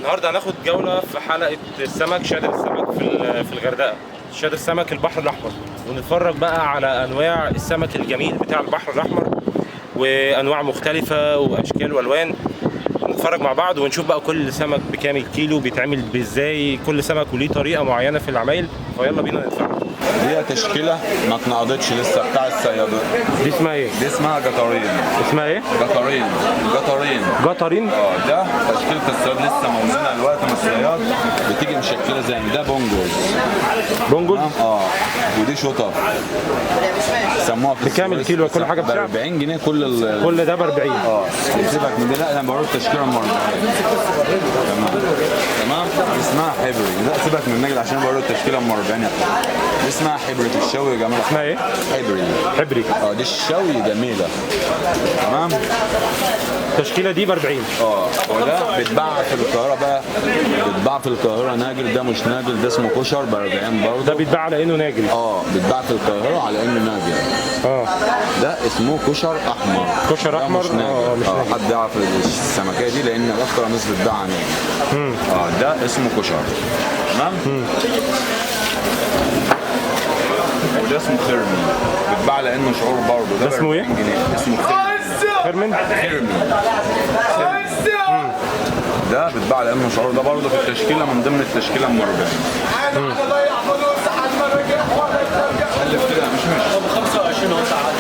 النهارده هناخد جوله في حلقه السمك، شادر السمك في الغردقه، شادر سمك البحر الاحمر، ونتفرج بقى على انواع السمك الجميل بتاع البحر الاحمر وانواع مختلفه واشكال والوان. نتفرج مع بعض ونشوف بقى كل سمك بكام الكيلو، بيتعمل ازاي، كل سمك وليه طريقه معينه في العمايل. فيلا بينا نتفرج. دي تشكيله ما اتنقضتش لسه بتاع الصيادين. دي اسمها ايه؟ دي اسمها جطارين. اسمها ايه؟ جطارين. جطارين؟ ده تشكيله الصياد لسه موزونه دلوقتي من الصياد، بتيجي مشكله زي ده بونجوز. ودي شطه سموها في بكام الكيلو؟ كل حاجه بسعر 40 جنيه كل ده ب 40. سيبك من دي، لا انا بقول التشكيله المره. تمام اسمها حبري. لا سيبك من النجل عشان بقول التشكيله المره 40. اسمها حبري في الشوي يا جماعه. اسمها ايه؟ حبري. دي الشوي جميله. تمام. التشكيله دي ب 40. وده بيتباع في القاهره بقى، بيتباع في القاهره ناجل. ده مش ناجل، ده اسمه كشر ب 40 برضه. ده بيتباع على انه ناجل. بيتباع في القاهره على انه ناجل. ده اسمه كشر احمر. كشر احمر. مش ناجل. حد يعرف السمكيه دي لان اكتر ناس بتباع ناجل. ده اسمه كشر. تمام. وده اسمه خرمي، بيتباع على انه شعور برضه. ده اسمه ايه؟ اسمه خرمي. ده بيتباع على انه شعور. ده برضه في التشكيله من ضمن التشكيله المربعه. الف كده مش 25 اهو ساعات.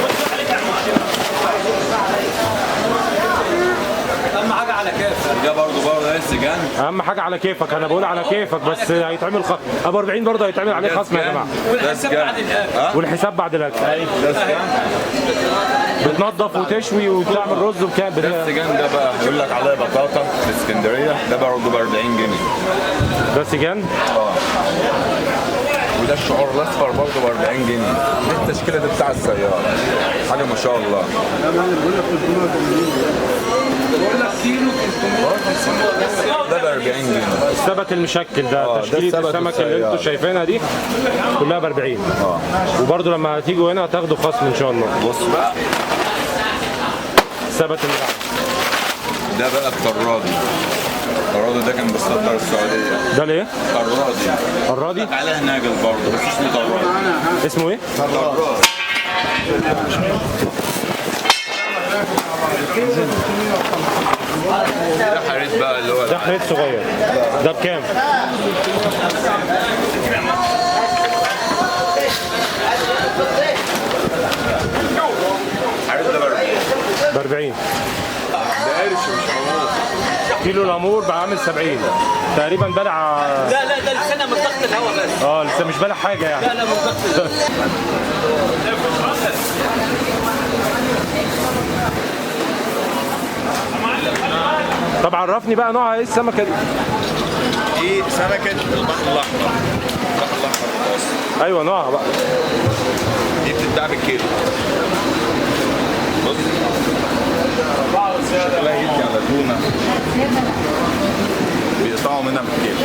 اهم حاجه على كيفك. ده برضه السجان. اهم حاجه على كيفك. انا بقول على كيفك بس هيتعمل ابو 40 برضه هيتعمل عليه خصم يا جماعه. والحساب بعد الاكل. والحساب بعد الاكل. ده السجان. بتنظف وتشوي وتعمل رز وبكام؟ ده السجان ده بقى يقول لك عليه بطاطا في اسكندريه. ده برضه ب 40 جنيه. ده سجان. وده الشعور الاصفر برضه ب 40 جنيه. دي التشكيله دي بتاع السيارة، حاجه ما شاء الله. ده ب 40 جنيه. السمك المشكل ده تشكيله السمك اللي انتوا شايفينها دي كلها ب 40. وبرضه لما هتيجوا هنا هتاخدوا خصم ان شاء الله. بص بقى السمك اللي ده بقى الطرادي. الطرادي ده كان بيصدر السعوديه. ده ليه؟ الرادي عليه ناجل برضه بس اسمه طرادي. اسمه ايه؟ طرادي. ده حريت بقى اللي هو ده حريت صغير. ده بكام؟ حريت ده ب 40. ده قرش مش عمود. كيلو الامور بعامل 70 تقريبا. بلع. لا ده لسانه من ضغط الهواء بس. لسه مش بلع حاجه يعني. لا من ضغط الهواء. طب عرفني بقى نوعها ايه السمكه دي؟ دي سمكه البحر الاحمر. البحر الاحمر المتوسط. ايوه نوعها بقى. دي بتتباع بالكيلو. بص شكلها يدي على تونه، بيقطعوا منها بالكيلو.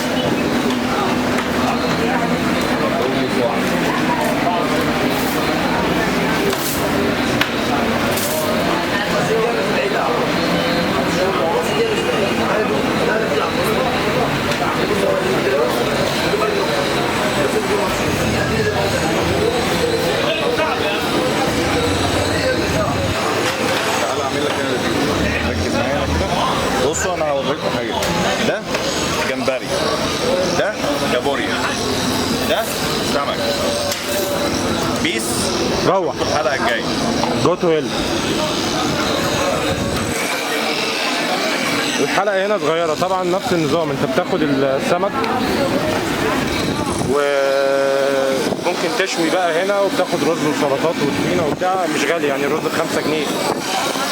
تعالى اعمل لك انا دي. ركز معايا كده. بصوا انا هوريكم حاجه. ده جمبري، ده كابوريا، ده سمك بيس. روح الحلقه الجايه جو تو هيل. الحلقه هنا صغيره طبعا نفس النظام. انت بتاخد السمك وممكن تشوي بقى هنا وبتاخد رز وسلطات وطحينه وبتاع. مش غالي يعني. الرز ب 5 جنيه،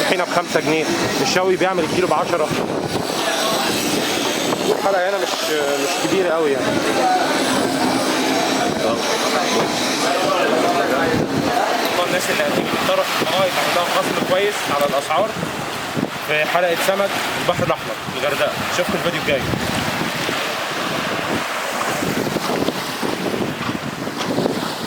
الطحينه ب 5 جنيه، الشوي بيعمل الكيلو ب 10. والحلقه هنا مش كبيره قوي يعني. الناس اللي هتيجي تتطرق في القناه عندها خصم كويس على الاسعار في حلقه سمك البحر الاحمر في الغردقه. اشوفكم الفيديو الجاي.